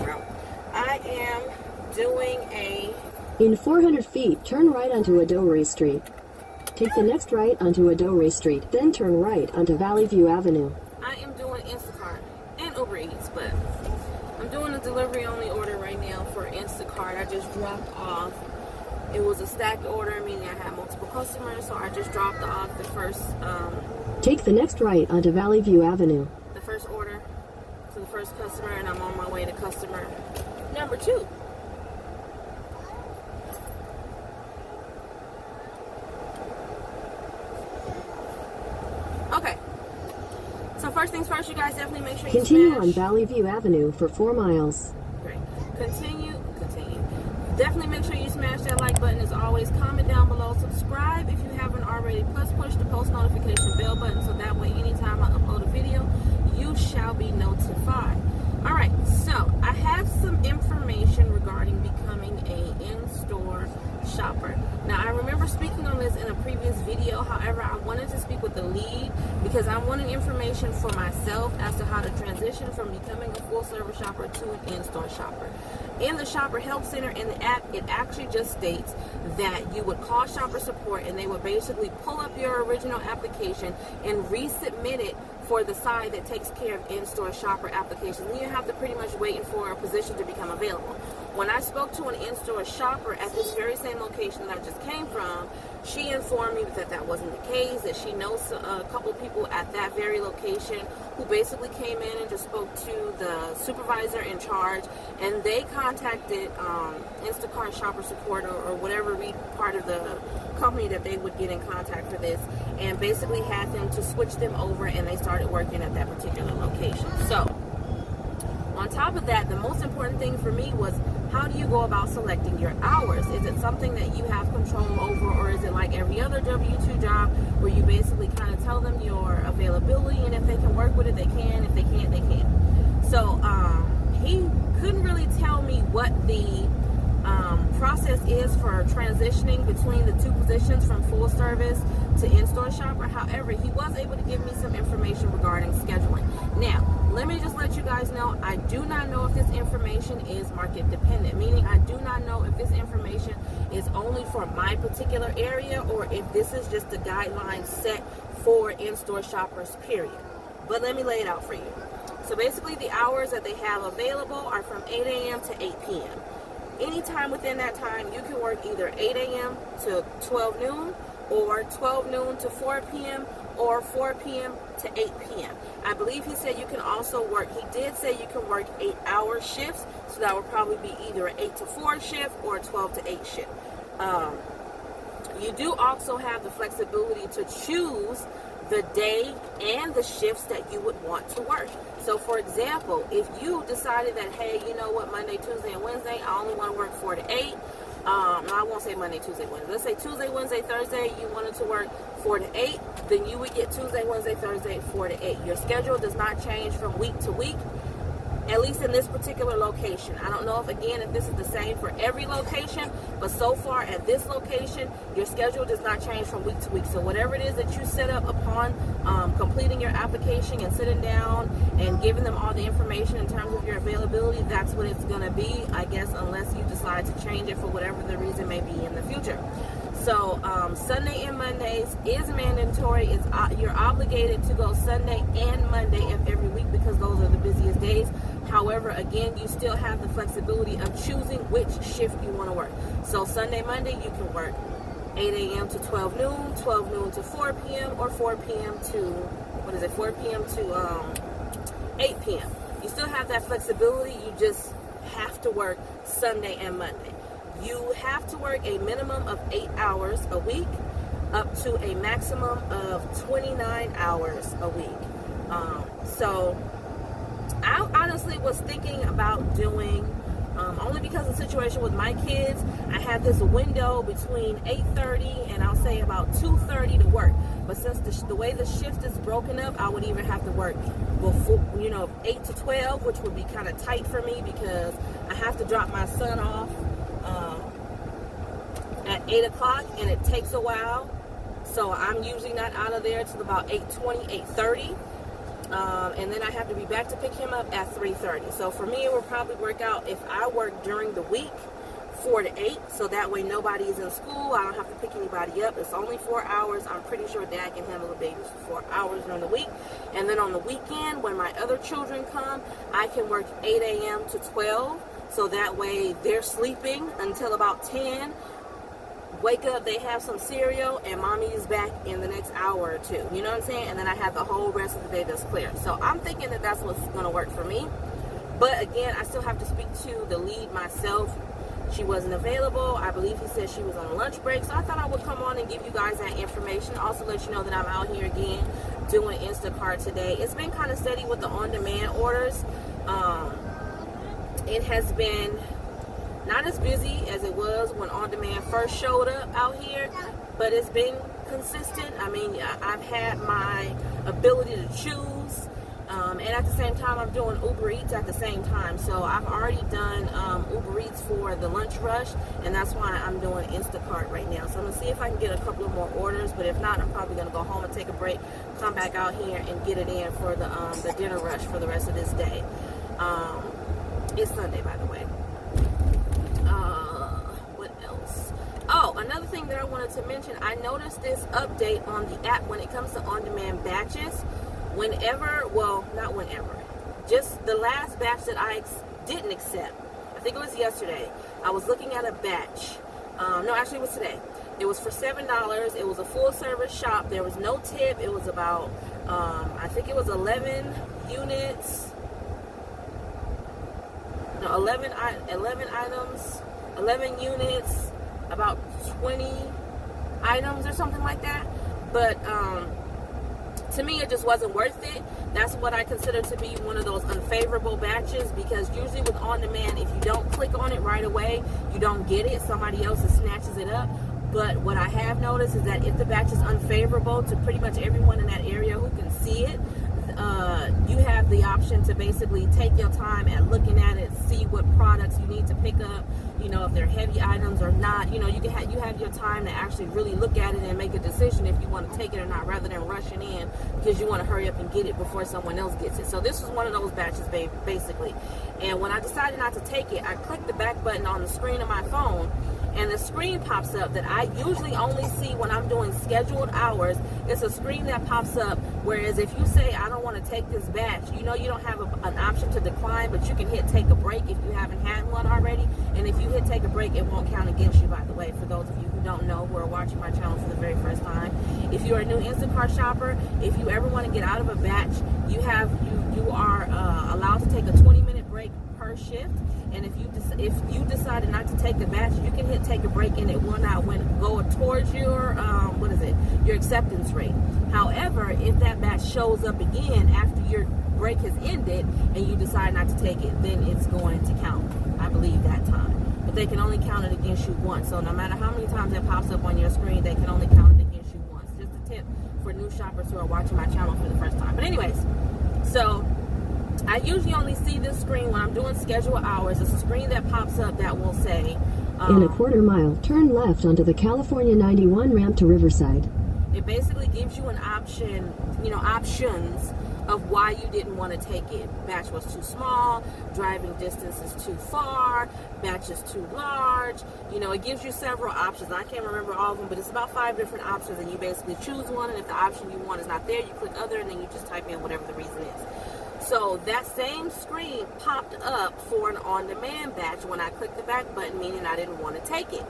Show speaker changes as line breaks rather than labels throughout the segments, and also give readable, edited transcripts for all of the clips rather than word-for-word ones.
route. I am doing a...
In 400 feet, turn right onto Adoray Street. Take the next right onto Adoray Street, then turn right onto Valley View Avenue.
I am doing Instacart and Uber Eats, but I'm doing a delivery-only order right now for Instacart. I just dropped off. It was a stacked order, meaning I had multiple customers, so I just dropped off the first...
Take the next right onto Valley View Avenue.
The first order to the first customer, and I'm on my way to customer number 2. Okay. So first things first, you guys definitely make sure you
Continue
smash.
on Valley View Avenue for 4 miles.
Great. Continue. Definitely make sure you smash that like button. As always, comment down below. Subscribe if you haven't already. Plus push the post notification bell button so that way anytime I upload a video, you shall be notified. All right. So I have some information regarding becoming a in-store shopper. Now, I remember speaking on this in a previous video. However, I wanted to speak with the lead because I wanted information for myself as to how to transition from becoming a full-service shopper to an in-store shopper. In the Shopper Help Center in the app, it actually just states that you would call shopper support and they would basically pull up your original application and resubmit it for the side that takes care of in-store shopper applications. Then you have to pretty much wait for a position to become available. When I spoke to an in-store shopper at this very same location that I just came from, she informed me that that wasn't the case, that she knows a couple people at that very location who basically came in and just spoke to the supervisor in charge, and they contacted Instacart shopper support or whatever part of the company that they would get in contact for this, and basically had them to switch them over, and they started working at that particular location. So on top of that, the most important thing for me was, how do you go about selecting your hours? Is it something that you have control over, or is it like every other W-2 job where you basically kind of tell them your availability, and if they can work with it, they can. If they can't, they can't. So he couldn't really tell me what the process is for transitioning between the two positions from full service to in-store shopper. However, he was able to give me some information regarding scheduling. Now, let me just let you guys know, I do not know if this information is market dependent, meaning I do not know if this information is only for my particular area or if this is just a guideline set for in-store shoppers, period. But let me lay it out for you. So basically the hours that they have available are from 8 a.m. to 8 p.m. Anytime within that time, you can work either 8 a.m. to 12 noon or 12 noon to 4 p.m. or 4 p.m. to 8 p.m. I believe he said you can also work, he did say you can work 8-hour shifts, so that would probably be either an 8 to 4 shift or a 12 to 8 shift. You do also have the flexibility to choose the day and the shifts that you would want to work. So for example, if you decided that, hey, you know what, Monday, Tuesday, and Wednesday, I only want to work 4 to 8. I won't say Monday, Tuesday, Wednesday. Let's say Tuesday, Wednesday, Thursday, you wanted to work 4 to 8, then you would get Tuesday, Wednesday, Thursday, 4 to 8. Your schedule does not change from week to week, at least in this particular location. I don't know if this is the same for every location, but so far at this location, your schedule does not change from week to week. So whatever it is that you set up upon completing your application and sitting down and giving them all the information in terms of your availability, that's what it's going to be, I guess, unless you decide to change it for whatever the reason may be in the future. So Sunday and Mondays is mandatory. You're obligated to go Sunday and Monday of every week because those are the busiest days. However, again, you still have the flexibility of choosing which shift you want to work. So Sunday, Monday, you can work 8 a.m. to 12 noon, 12 noon to 4 p.m., or 4 p.m. to, 4 p.m. to 8 p.m. You still have that flexibility. You just have to work Sunday and Monday. You have to work a minimum of 8 hours a week up to a maximum of 29 hours a week. So I honestly was thinking about doing, only because of the situation with my kids, I had this window between 8:30 and I'll say about 2:30 to work. But since the way the shift is broken up, I would even have to work before, 8 to 12, which would be kind of tight for me because I have to drop my son off at 8 o'clock, and it takes a while. So I'm usually not out of there till about 8:20, 8:30. And then I have to be back to pick him up at 3:30. So for me, it would probably work out if I work during the week, 4 to 8, so that way nobody is in school. I don't have to pick anybody up. It's only 4 hours. I'm pretty sure Dad can handle the babies for 4 hours during the week. And then on the weekend, when my other children come, I can work 8 a.m. to 12, so that way they're sleeping until about 10. Wake up, they have some cereal, and mommy is back in the next hour or two. You know what I'm saying? And then I have the whole rest of the day that's clear. So I'm thinking that that's what's going to work for me. But again, I still have to speak to the lead myself. She wasn't available. I believe he said she was on a lunch break. So I thought I would come on and give you guys that information. Also let you know that I'm out here again doing Instacart today. It's been kind of steady with the on-demand orders. It has been not as busy as it was when on-demand first showed up out here, but it's been consistent. I mean, I've had my ability to choose, and at the same time, I'm doing Uber Eats at the same time. So I've already done Uber Eats for the lunch rush, and that's why I'm doing Instacart right now. So I'm going to see if I can get a couple of more orders, but if not, I'm probably going to go home and take a break, come back out here and get it in for the dinner rush for the rest of this day. It's Sunday, by the way. What else? Oh, another thing that I wanted to mention, I noticed this update on the app when it comes to on-demand batches. Just the last batch that I didn't accept, I think it was yesterday, I was looking at a batch. No, actually it was today. It was for $7. It was a full service shop. There was no tip. It was about, I think it was 11 units. No, 11 items, 11 units, about 20 items or something like that. But to me, it just wasn't worth it. That's what I consider to be one of those unfavorable batches, because usually with on-demand, if you don't click on it right away, you don't get it. Somebody else snatches it up. But what I have noticed is that if the batch is unfavorable to pretty much everyone in that area who can see it, you have the option to basically take your time at looking at it, see what products you need to pick up, you know, if they're heavy items or not. You know, you have your time to actually really look at it and make a decision if you want to take it or not, rather than rushing in because you want to hurry up and get it before someone else gets it. So this was one of those batches, basically. And when I decided not to take it, I clicked the back button on the screen of my phone, and the screen pops up that I usually only see when I'm doing scheduled hours. It's a screen that pops up, whereas if you say, I don't want to take this batch, you know, you don't have an option to decline, but you can hit take a break if you haven't had one already. And if you hit take a break, it won't count against you, by the way, for those of you who don't know, who are watching my channel for the very first time. If you're a new Instacart shopper, if you ever want to get out of a batch, you are allowed to take a 20-minute break per shift. And if you decided not to take the batch, you can hit take a break, and it will not go towards your your acceptance rate. However, if that batch shows up again after your break has ended and you decide not to take it, then it's going to count, I believe, that time. But they can only count it against you once. So no matter how many times it pops up on your screen, they can only count it against you once. Just a tip for new shoppers who are watching my channel for the first time. But anyways, so I usually only see this screen when I'm doing scheduled hours. It's a screen that pops up that will say,
in a quarter mile, turn left onto the California 91 ramp to Riverside.
It basically gives you an option, options of why you didn't want to take it. Batch was too small, driving distance is too far, batch is too large. It gives you several options. I can't remember all of them, but it's about 5 different options, and you basically choose one, and if the option you want is not there, you click other, and then you just type in whatever the reason is. So that same screen popped up for an on-demand batch when I clicked the back button, meaning I didn't want to take it.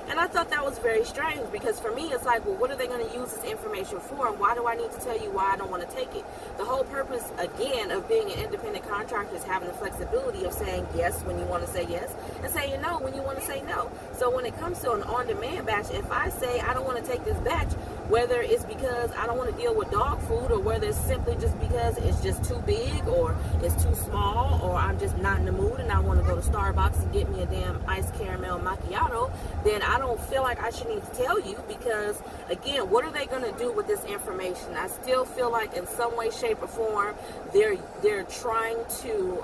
And I thought that was very strange, because for me, it's like, well, what are they going to use this information for? And why do I need to tell you why I don't want to take it? The whole purpose, again, of being an independent contractor is having the flexibility of saying yes when you want to say yes and saying no when you want to say no. So when it comes to an on-demand batch, if I say I don't want to take this batch, whether it's because I don't want to deal with dog food, or whether it's simply just because it's just too big, or it's too small, or I'm just not in the mood and I want to go to Starbucks and get me a damn iced caramel macchiato, then I don't feel like I should need to tell you, because again, what are they going to do with this information? I still feel like in some way, shape, or form, they're trying to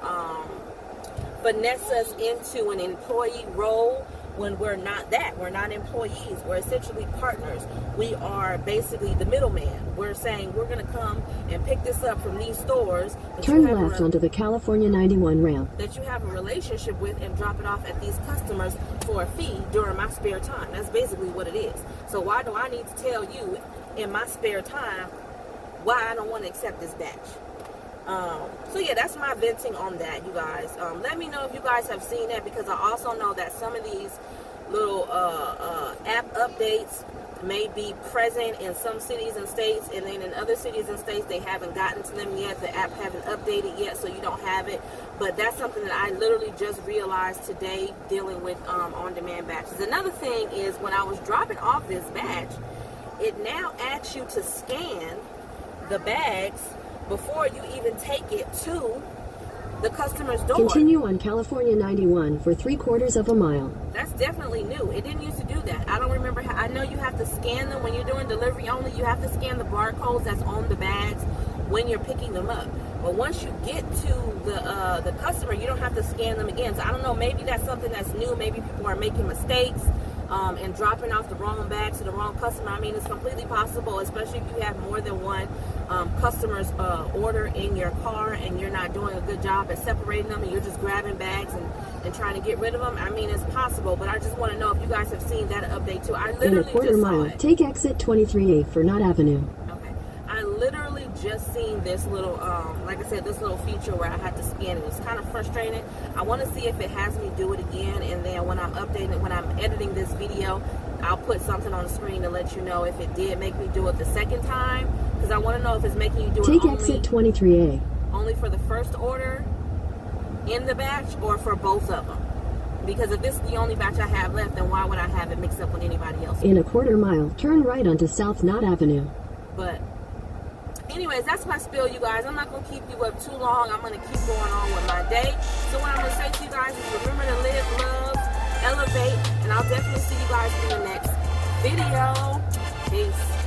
finesse us into an employee role when we're not that. We're not employees. We're essentially partners. We are basically the middleman. We're saying we're going to come and pick this up from these stores.
Turn left onto the California 91 ramp.
That you have a relationship with and drop it off at these customers for a fee during my spare time. That's basically what it is. So why do I need to tell you in my spare time why I don't want to accept this batch? So yeah, that's my venting on that, you guys. Let me know if you guys have seen that, because I also know that some of these little app updates may be present in some cities and states, and then in other cities and states they haven't gotten to them yet. The app haven't updated yet, so you don't have it. But that's something that I literally just realized today dealing with on-demand batches. Another thing is, when I was dropping off this batch, it now asks you to scan the bags before you even take it to the customer's door.
Continue on California 91 for 3/4 of a mile.
That's definitely new. It didn't used to do that. I don't remember how. I know you have to scan them when you're doing delivery only. You have to scan the barcodes that's on the bags when you're picking them up. But once you get to the customer, you don't have to scan them again. So I don't know. Maybe that's something that's new. Maybe people are making mistakes and dropping off the wrong bag to the wrong customer. I mean, it's completely possible, especially if you have more than one customer's order in your car and you're not doing a good job at separating them and you're just grabbing bags and trying to get rid of them. I mean, it's possible, but I just want to know if you guys have seen that update too. I literally
In a quarter
just
mile,
saw it.
take exit 23A for Knott Avenue.
Okay. I literally just seen this little, like I said, this little feature where I had to scan it. It's kind of frustrating. I want to see if it has me do it again, and then when I'm updating, when I'm editing this video, I'll put something on the screen to let you know if it did make me do it the second time, because I want to know if it's making you do
Take
it
exit 23A.
only for the first order in the batch or for both of them. Because if this is the only batch I have left, then why would I have it mixed up with anybody else?
In a quarter mile, turn right onto South Knott Avenue.
But anyways, that's my spiel, you guys. I'm not going to keep you up too long. I'm going to keep going on with my day. So what I'm going to say to you guys is remember to live, love, elevate, and I'll definitely see you guys in the next video. Peace.